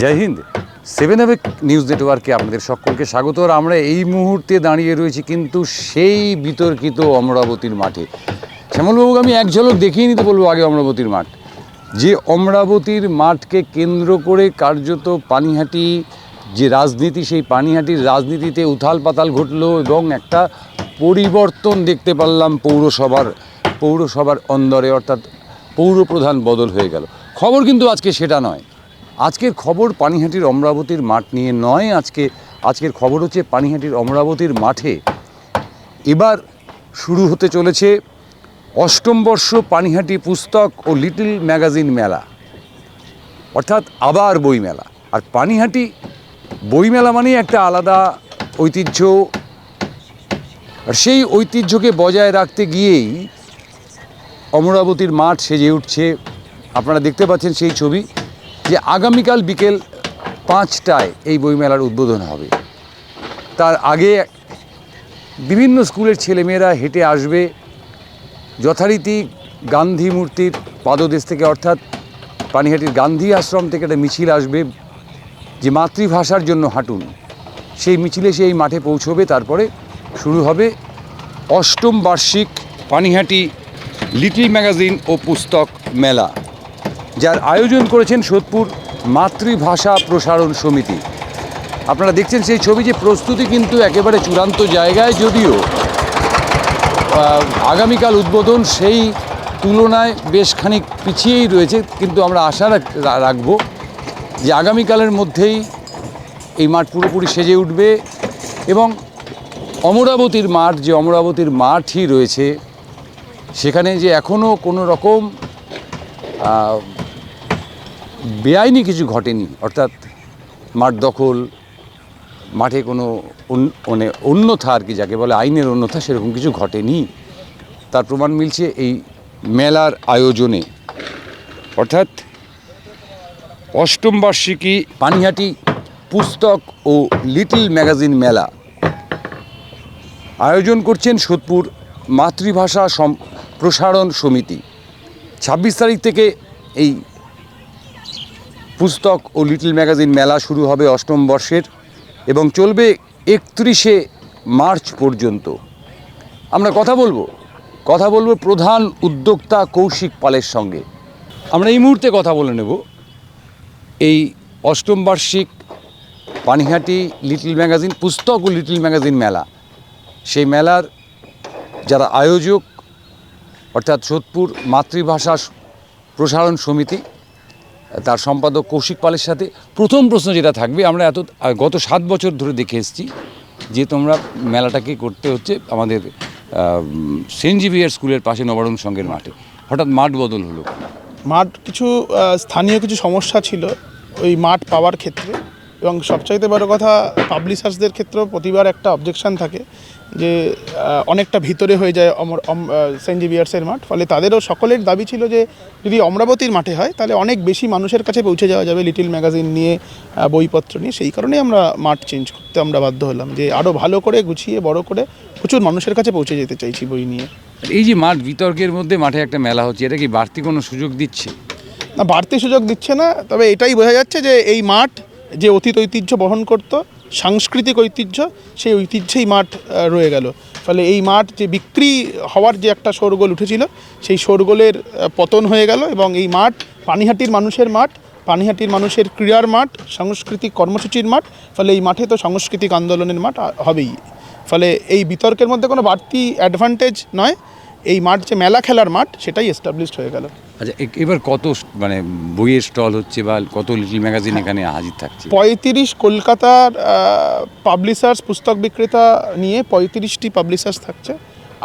জয় Hind. 7 news নেটওয়ার্কে আপনাদের সকলকে স্বাগত। আর আমরা এই মুহূর্তে দাঁড়িয়ে রয়েছি কিন্তু সেই বিতর্কিত অমরাবতীর মাঠে। শ্যামলবাবুকে আমি এক ঝলক দেখিয়ে নিতে বলবো আগে অমরাবতীর মাঠ। যে অমরাবতীর মাঠকে কেন্দ্র করে কার্যত পানিহাটি যে রাজনীতি, সেই পানিহাটির রাজনীতিতে উথাল পাতাল ঘটলো এবং একটা পরিবর্তন দেখতে পারলাম পৌরসভার অন্দরে, অর্থাৎ পৌরপ্রধান বদল হয়ে গেল। খবর কিন্তু আজকে সেটা নয়। আজকের খবর পানিহাটির অমরাবতীর মাঠ নিয়ে নয়। আজকের খবর হচ্ছে পানিহাটির অমরাবতীর মাঠে এবার শুরু হতে চলেছে অষ্টম বর্ষ পানিহাটি পুস্তক ও লিটল ম্যাগাজিন মেলা, অর্থাৎ আবার বইমেলা। আর পানিহাটি বইমেলা মানে একটা আলাদা ঐতিহ্য, আর সেই ঐতিহ্যকে বজায় রাখতে গিয়েই অমরাবতীর মাঠ সেজে উঠছে। আপনারা দেখতে পাচ্ছেন সেই ছবি, যে আগামীকাল বিকেল 5টায় এই বইমেলার উদ্বোধন হবে। তার আগে বিভিন্ন স্কুলের ছেলেমেয়েরা হেঁটে আসবে যথারীতি গান্ধী মূর্তির পাদদেশ থেকে, অর্থাৎ পানিহাটির গান্ধী আশ্রম থেকে একটা মিছিল আসবে যে মাতৃভাষার জন্য হাঁটুন। সেই মিছিলে সেই মাঠে পৌঁছবে। তারপরে শুরু হবে অষ্টম বার্ষিক পানিহাটি লিটল ম্যাগাজিন ও পুস্তক মেলা, যার আয়োজন করেছেন সোদপুর মাতৃভাষা প্রসারণ সমিতি। আপনারা দেখছেন সেই ছবি, যে প্রস্তুতি কিন্তু একেবারে চূড়ান্ত জায়গায়, যদিও আগামীকাল উদ্বোধন সেই তুলনায় বেশ খানিক পিছিয়েই রয়েছে। কিন্তু আমরা আশা রাখব যে আগামীকালের মধ্যেই এই মাঠ পুরোপুরি সেজে উঠবে এবং অমরাবতীর মাঠ, যে অমরাবতীর মাঠই রয়েছে, সেখানে যে এখনও কোনো রকম বেআইনি কিছু ঘটেনি, অর্থাৎ মাঠ দখল, মাঠে কোনো মানে অন্যথা আর কি যাকে বলে আইনের অন্যথা, সেরকম কিছু ঘটেনি। তার প্রমাণ মিলছে এই মেলার আয়োজনে। অর্থাৎ অষ্টম বার্ষিকী পানিহাটি পুস্তক ও লিটল ম্যাগাজিন মেলা আয়োজন করছেন সোদপুর মাতৃভাষা প্রসারণ সমিতি। 26 তারিখ থেকে এই পুস্তক ও লিটল ম্যাগাজিন মেলা শুরু হবে অষ্টম বর্ষের এবং চলবে 31শে মার্চ পর্যন্ত। আমরা কথা বলবো প্রধান উদ্যোক্তা কৌশিক পালের সঙ্গে। আমরা এই মুহূর্তে কথা বলে নেব এই অষ্টম বার্ষিক পানিহাটি লিটল ম্যাগাজিন পুস্তক ও লিটল ম্যাগাজিন মেলা, সেই মেলার যারা আয়োজক, অর্থাৎ সোদপুর মাতৃভাষা প্রসারণ সমিতি, তার সম্পাদক কৌশিক পালের সাথে। প্রথম প্রশ্ন যেটা থাকবে, আমরা গত 7 বছর ধরে দেখে এসেছি যে তোমরা মেলাটাকে করতে হচ্ছে আমাদের সেন্ট জেভিয়ার স্কুলের পাশে নবারুণ সংঘের মাঠে, হঠাৎ মাঠ বদল হলো। মাঠ স্থানীয় কিছু সমস্যা ছিল ওই মাঠ পাওয়ার ক্ষেত্রে, এবং সবচাইতে বড় কথা পাবলিশার্সদের ক্ষেত্রেও প্রতিবার একটা অবজেকশন থাকে যে অনেকটা ভিতরে হয়ে যায় সেন্ট জেভিয়ার্সের মাঠ। ফলে তাদেরও সকলের দাবি ছিল যে যদি অমরাবতীর মাঠে হয় তাহলে অনেক বেশি মানুষের কাছে পৌঁছে যাওয়া যাবে লিটল ম্যাগাজিন নিয়ে, বইপত্র নিয়ে। সেই কারণেই আমরা মাঠ চেঞ্জ করতে আমরা বাধ্য হলাম, যে আরও ভালো করে গুছিয়ে বড় করে প্রচুর মানুষের কাছে পৌঁছে যেতে চাইছি বই নিয়ে। এই যে মাঠ বিতর্কের মধ্যে মাঠে একটা মেলা হচ্ছে, এটা কি বাড়তি কোনো সুযোগ দিচ্ছে? না, বাড়তি সুযোগ দিচ্ছে না, তবে এটাই বোঝা যাচ্ছে যে এই মাঠ যে অতীত ঐতিহ্য বহন করত, সাংস্কৃতিক ঐতিহ্য, সেই ঐতিহ্যেই মাঠ রয়ে গেল। ফলে এই মাঠ যে বিক্রি হওয়ার যে একটা শোরগোল উঠেছিল, সেই শোরগোলের পতন হয়ে গেল এবং এই মাঠ পানিহাটির মানুষের মাঠ, পানিহাটির মানুষের ক্রীড়ার মাঠ, সাংস্কৃতিক কর্মসূচির মাঠ। ফলে এই মাঠে তো সাংস্কৃতিক আন্দোলনের মাঠ হবেই। ফলে এই বিতর্কের মধ্যে কোনো বাড়তি অ্যাডভান্টেজ নয়, এই মাঠ যে মেলা খেলার মাঠ সেটাই এস্টাবলিশড হয়ে গেল। আচ্ছা, এবার কত মানে বইয়ের স্টল হচ্ছে বা কত লিটল ম্যাগাজিন এখানে হাজির থাকছে? 35 কলকাতার পাবলিশার্স, পুস্তক বিক্রেতা নিয়ে 35টি পাবলিশার্স থাকছে,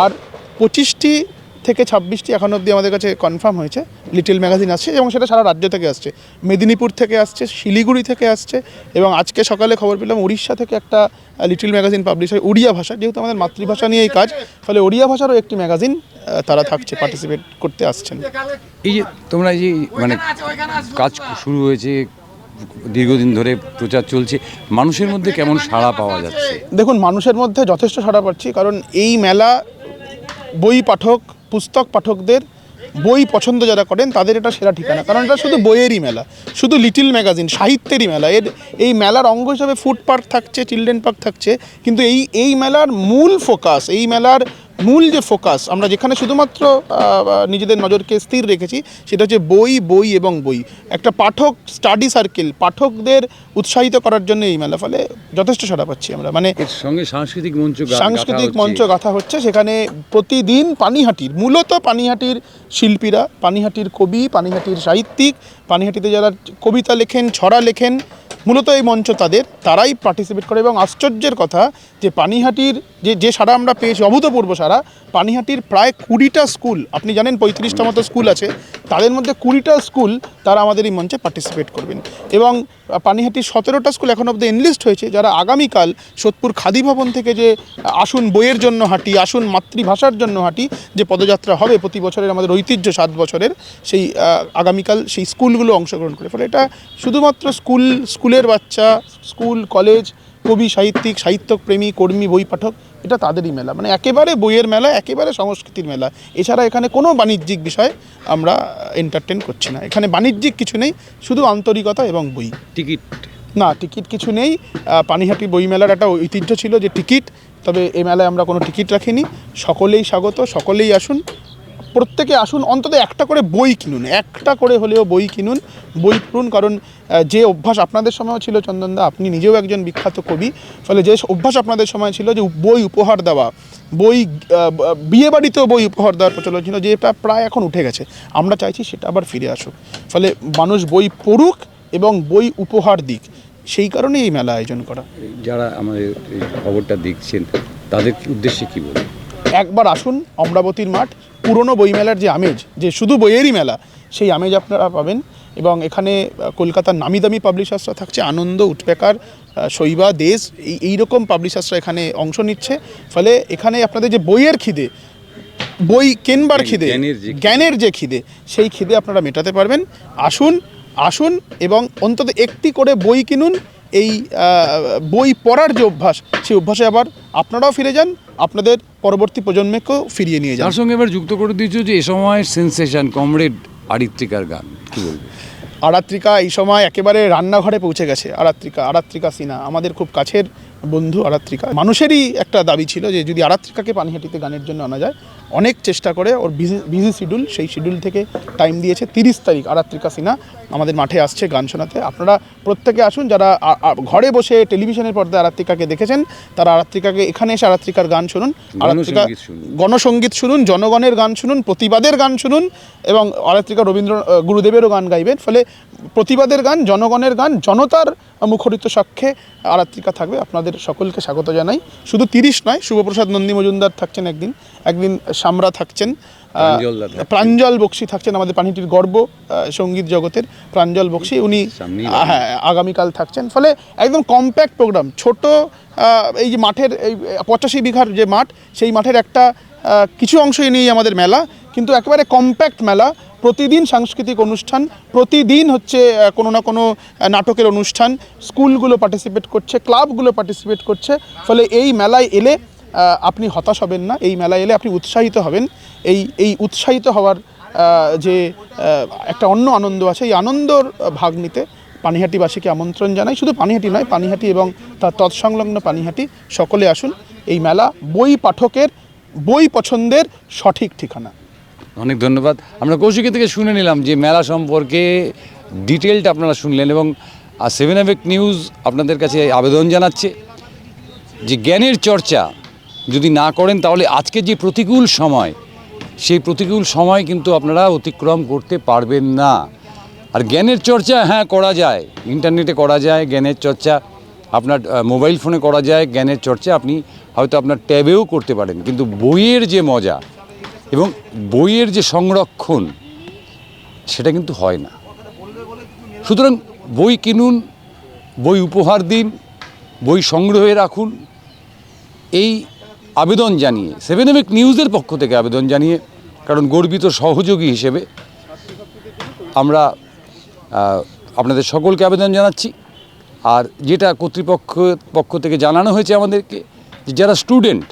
আর 25টি থেকে 26টি এখন অবধি আমাদের কাছে কনফার্ম হয়েছে লিটল ম্যাগাজিন আসছে, এবং সেটা সারা রাজ্য থেকে আসছে। মেদিনীপুর থেকে আসছে, শিলিগুড়ি থেকে আসছে, এবং আজকে সকালে খবর পেলাম উড়িষ্যা থেকে একটা লিটল ম্যাগাজিন পাবলিশ হয় উড়িয়া ভাষা, যেহেতু আমাদের মাতৃভাষা নিয়ে এই কাজ, ফলে ওড়িয়া ভাষারও একটি ম্যাগাজিন তারা থাকছে, পার্টিসিপেট করতে আসছেন। এই যে তোমরা যে মানে কাজ শুরু হয়েছে, দীর্ঘদিন ধরে প্রচার চলছে, মানুষের মধ্যে কেমন সাড়া পাওয়া যাচ্ছে? দেখুন, মানুষের মধ্যে যথেষ্ট সাড়া পাচ্ছি, কারণ এই মেলা বই পাঠক, পুস্তক পাঠকদের বই পছন্দ যারা করেন তাদের এটা সেরা ঠিকানা, কারণ এটা শুধু বইয়েরই মেলা, শুধু লিটিল ম্যাগাজিন সাহিত্যেরই মেলা। এই মেলার অঙ্গ হিসাবে ফুড পার্ক থাকছে, চিলড্রেন পার্ক থাকছে, কিন্তু এই মেলার মূল ফোকাস, এই মেলার মূল যে ফোকাস আমরা যেখানে শুধুমাত্র নিজেদের নজরকে স্থির রেখেছি সেটা হচ্ছে বই, বই এবং বই। একটা পাঠক স্টাডি সার্কেল, পাঠকদের উৎসাহিত করার জন্য এই মেলা, ফলে যথেষ্ট সাড়া পাচ্ছি আমরা। মানে এর সঙ্গে সাংস্কৃতিক মঞ্চ সাংস্কৃতিক মঞ্চ গাঁথা হচ্ছে, সেখানে প্রতিদিন পানিহাটির, মূলত পানিহাটির শিল্পীরা, পানিহাটির কবি, পানিহাটির সাহিত্যিক, পানিহাটিতে যারা কবিতা লেখেন, ছড়া লেখেন, মূলত এই মঞ্চ তারাই পার্টিসিপেট করে। এবং আশ্চর্যের কথা যে পানিহাটির যে সারা আমরা পেয়েছি, অভূতপূর্ব সারা, পানিহাটির প্রায় 20টা স্কুল, আপনি জানেন 35টা মতো স্কুল আছে, তাদের মধ্যে 20টা স্কুল তারা আমাদের এই মঞ্চে পার্টিসিপেট করবেন। এবং পানিহাটির 17টা স্কুল এখন অব্দি এনলিস্ট হয়েছে, যারা আগামীকাল সোদপুর খাদি ভবন থেকে যে আসুন বইয়ের জন্য হাঁটি, আসুন মাতৃভাষার জন্য হাঁটি যে পদযাত্রা হবে প্রতি বছরের আমাদের ঐতিহ্য 7 বছরের, সেই আগামীকাল সেই স্কুলগুলো অংশগ্রহণ করে। ফলে এটা শুধুমাত্র স্কুলের বাচ্চা, স্কুল কলেজ, কবি সাহিত্যিক, সাহিত্যপ্রেমী, কর্মী, বই পাঠক, এটা তাদেরই মেলা। মানে একেবারে বইয়ের মেলা, একেবারে সংস্কৃতির মেলা। এছাড়া এখানে কোনো বাণিজ্যিক বিষয় আমরা এন্টারটেন করছি না। এখানে বাণিজ্যিক কিছু নেই, শুধু আন্তরিকতা এবং বই। টিকিট না, টিকিট কিছু নেই। পানিহাটি বই মেলার একটা ঐতিহ্য ছিল যে টিকিট, তবে এই মেলায় আমরা কোনো টিকিট রাখিনি। সকলেই স্বাগত, সকলেই আসুন, প্রত্যেকে আসুন, অন্তত একটা করে বই কিনুন, একটা করে হলেও বই কিনুন, বই পড়ুন। কারণ যে অভ্যাস আপনাদের সময়ও ছিল, চন্দনদা আপনি নিজেও একজন বিখ্যাত কবি, ফলে যে অভ্যাস আপনাদের সময় ছিল যে বই উপহার দেওয়া, বই বিয়েবাড়িতেও বই উপহার দেওয়ার প্রচলন ছিল, যেটা প্রায় এখন উঠে গেছে। আমরা চাইছি সেটা আবার ফিরে আসুক, ফলে মানুষ বই পড়ুক এবং বই উপহার দিক, সেই কারণেই এই মেলা আয়োজন করা। যারা আমাদের এই খবরটা দেখছেন তাদের উদ্দেশ্যে কী বলবেন? একবার আসুন অমরাবতীর মাঠ, পুরনো বইমেলার যে আমেজ, যে শুধু বইয়েরই মেলা, সেই আমেজ আপনারা পাবেন। এবং এখানে কলকাতার নামি দামি পাবলিশার্সরা থাকছে, আনন্দ, উৎপেকার, শৈবা, দেশ, এইরকম পাবলিশার্সরা এখানে অংশ নিচ্ছে। ফলে এখানে আপনাদের যে বইয়ের খিদে, বই কেনবার খিদে, জ্ঞানের যে খিদে, সেই খিদে আপনারা মেটাতে পারবেন। আসুন এবং অন্তত একটি করে বই কিনুন। এই বই পড়ার যে অভ্যাস, সেই অভ্যাসে আবার আপনারাও ফিরে যান, আপনাদের পরবর্তী প্রজন্মকেও ফিরিয়ে নিয়ে যান। তার সঙ্গে এবার যুক্ত করে দিয়েছো যে এ সময় সেন্সেশন কমরেড আরিত্রিকার গান, কী বলবে? আরাত্রিকা এই সময় একেবারে রান্নাঘরে পৌঁছে গেছে। আরাত্রিকা সিনহা আমাদের খুব কাছের বন্ধু। আরাত্রিকা মানুষেরই একটা দাবি ছিল যে যদি আরাত্রিকাকে পানিহাটিতে গানের জন্য আনা যায়। অনেক চেষ্টা করে, ওর বিজি শিডিউল, সেই শিডিউল থেকে টাইম দিয়েছে। 30 তারিখ আরাত্রিকা সিনহা আমাদের মাঠে আসছে গান শোনাতে। আপনারা প্রত্যেকে আসুন, যারা ঘরে বসে টেলিভিশনের পর্দায় আরাত্রিকাকে দেখেছেন, তারা আরাত্রিকাকে এখানে এসে আরাত্রিকার গান শুনুন, আরাত্রিকা গণসঙ্গীত শুনুন, জনগণের গান শুনুন, প্রতিবাদের গান শুনুন। এবং আরাত্রিকা গুরুদেবেরও গান গাইবেন। ফলে প্রতিবাদের গান, জনগণের গান, জনতার মুখরিত সাক্ষ্যে আরাত্রিকা থাকবে। আপনাদের সকলকে স্বাগত জানাই। শুধু 30 নয়, শুভপ্রসাদ নন্দী মজুমদার থাকছেন, একদিন সামরা থাকছেন, প্রাঞ্জল বক্সি থাকছেন, আমাদের পানিহাটির গর্ব সঙ্গীত জগতের প্রাঞ্জল বক্সি, উনি হ্যাঁ আগামীকাল থাকছেন। ফলে একদম কম্প্যাক্ট প্রোগ্রাম, ছোট এই যে মাঠের এই 85 বিঘার যে মাঠ, সেই মাঠের একটা কিছু অংশই নিয়েই আমাদের মেলা, কিন্তু একেবারে কম্প্যাক্ট মেলা। প্রতিদিন সাংস্কৃতিক অনুষ্ঠান, প্রতিদিন হচ্ছে কোনো না কোনো নাটকের অনুষ্ঠান, স্কুলগুলো পার্টিসিপেট করছে, ক্লাবগুলো পার্টিসিপেট করছে। ফলে এই মেলায় এলে আপনি হতাশ হবেন না, এই মেলায় এলে আপনি উৎসাহিত হবেন। এই উৎসাহিত হওয়ার যে একটা অন্য আনন্দ আছে, এই আনন্দর ভাগ নিতে পানিহাটিবাসীকে আমন্ত্রণ জানাই। শুধু পানিহাটি নয়, পানিহাটি এবং তার তৎসংলগ্ন পানিহাটি, সকলে আসুন। এই মেলা বই পাঠকের, বই পছন্দের সঠিক ঠিকানা। অনেক ধন্যবাদ। আমরা কৌশিকী থেকে শুনে নিলাম যে মেলা সম্পর্কে ডিটেলটা আপনারা শুনলেন, এবং 7 AVEC নিউজ আপনাদের কাছে আবেদন জানাচ্ছে যে জ্ঞানের চর্চা যদি না করেন তাহলে আজকে যে প্রতিকূল সময়, সেই প্রতিকূল সময় কিন্তু আপনারা অতিক্রম করতে পারবেন না। আর জ্ঞানের চর্চা হ্যাঁ করা যায়, ইন্টারনেটে করা যায় জ্ঞানের চর্চা, আপনার মোবাইল ফোনে করা যায় জ্ঞানের চর্চা, আপনি হয়তো আপনার ট্যাবেও করতে পারেন, কিন্তু বইয়ের যে মজা এবং বইয়ের যে সংরক্ষণ, সেটা কিন্তু হয় না। সুতরাং বই কিনুন, বই উপহার দিন, বই সংগ্রহে রাখুন, এই আবেদন জানিয়ে 7 AVEC নিউজের পক্ষ থেকে আবেদন জানিয়ে, কারণ গর্বিত সহযোগী হিসেবে আমরা আপনাদের সকলকে আবেদন জানাচ্ছি। আর যেটা কর্তৃপক্ষ পক্ষ থেকে জানানো হয়েছে আমাদেরকে, যে যারা স্টুডেন্ট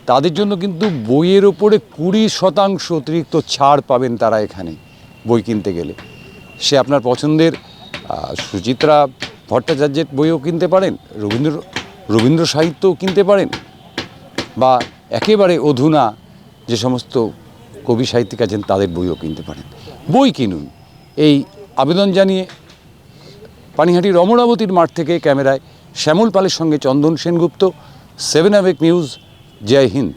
তাদের জন্য কিন্তু বইয়ের ওপরে 20% অতিরিক্ত ছাড় পাবেন তারা এখানে বই কিনতে গেলে। সে আপনার পছন্দের সুচিত্রা ভট্টাচার্যের বইও কিনতে পারেন, রবীন্দ্র সাহিত্যও কিনতে পারেন, বা একেবারে অধুনা যে সমস্ত কবি সাহিত্যিক আছেন তাদের বইও কিনতে পারেন। বই কিনুন, এই আবেদন জানিয়ে পানিহাটির অমরাবতীর মাঠ থেকে ক্যামেরায় শ্যামল পালের সঙ্গে চন্দন সেনগুপ্ত, 7 অ্যাওয়েক নিউজ। জয় হিন্দ।